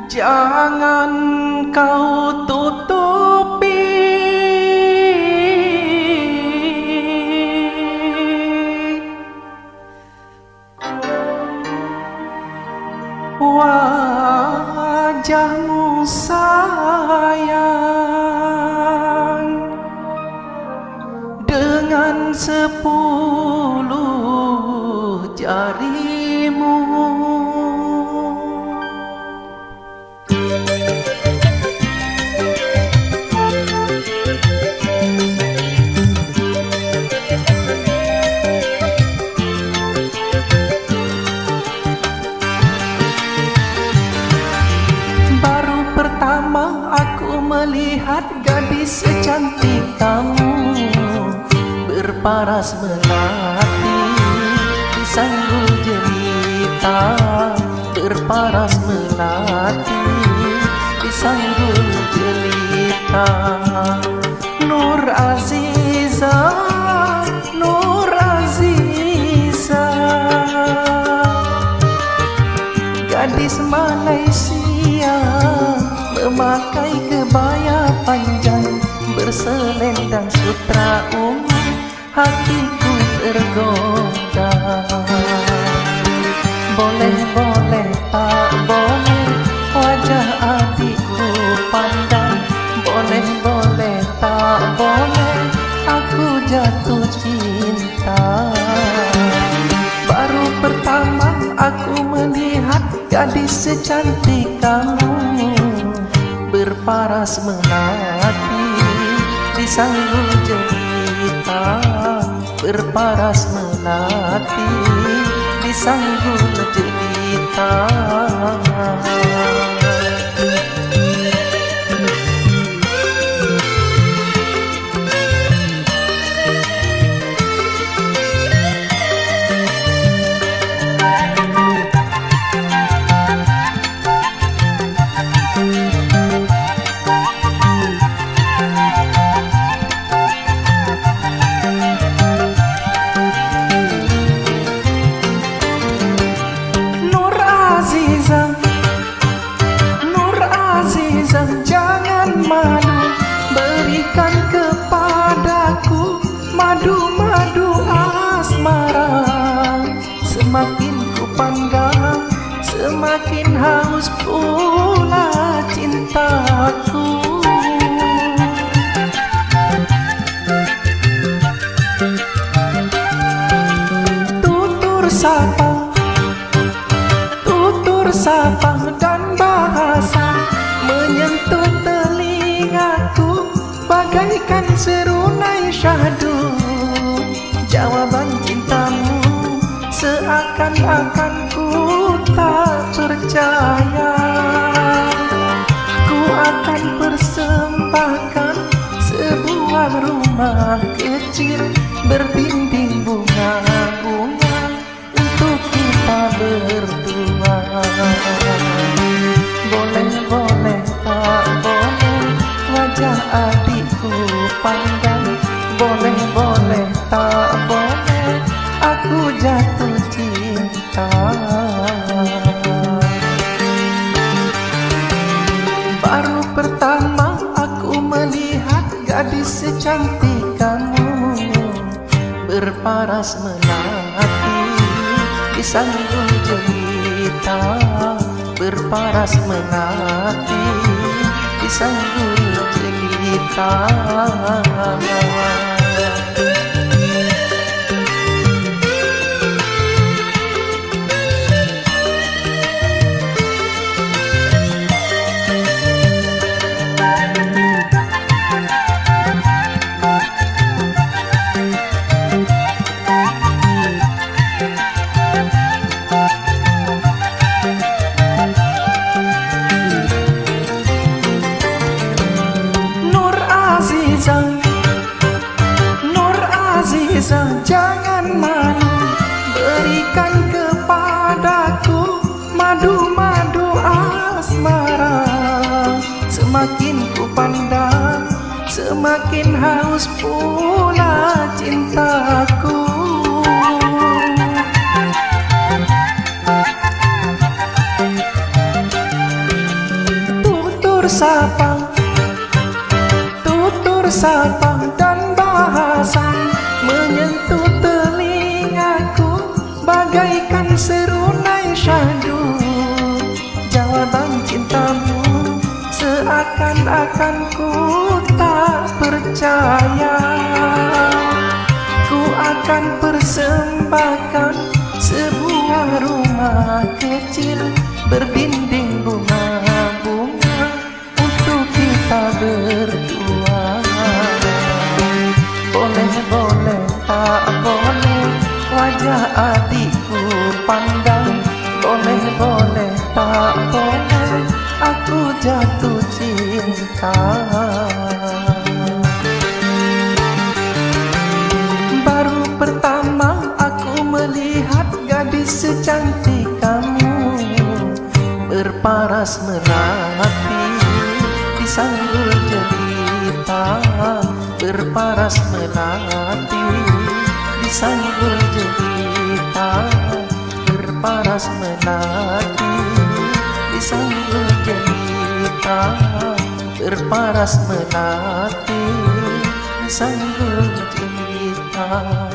Jangan kau tutupi wajahmu sayang dengan 10 jarimu. Baru pertama aku melihat gadis secantik kamu, berparas melati di sanggul jelita, berparas melati di sanggul jelita. Nur Aziza, Nur Aziza, gadis Malaysia, memakai kebaya panjang, berselendang sutra ungu, hatiku tergoda. Boleh, boleh, tak boleh, wajah adikku pandang. Boleh, boleh, tak boleh, aku jatuh cinta. Baru pertama aku melihat gadis secantik kamu, berparas melati di sanggul jelita, berparas melati di sanggul jelita. Jangan malu, berikan kepadaku madu-madu asmara. Semakin ku pandang, semakin haus pula cintaku. Tutur sapa dan bahasa menyentuh telingaku bagaikan serunai syahdu. Jawaban cintamu seakan-akan ku tak percaya. Ku akan persembahkan sebuah rumah kecil berdinding bunga-bunga untuk kita berdua. Boleh, boleh, tak boleh, wajah adikku pandang. Boleh, boleh, tak boleh, aku jatuh cinta. Baru pertama aku melihat gadis secantik kamu, berparas melati di sanggul jelita, berparas melati di sanggul jelita. Nur Aziza, jangan malu, berikan kepadaku madu-madu asmara. Semakin ku pandang, semakin haus pula cintaku. sapa dan bahasa menyentuh telingaku bagaikan serunai syahdu. Jawaban cintamu seakan-akan ku tak percaya. Ku akan persembahkan sebuah rumah kecil berdinding bunga-bunga untuk kita berdua. Boleh-boleh tak boleh wajah adikku pandang. Boleh-boleh tak boleh aku jatuh cinta. Baru pertama aku melihat gadis secantik kamu berparas melati di sanggul jelita. Berparas melati di sanggul jelita. Berparas melati di sanggul jelita. Berparas melati di sanggul jelita.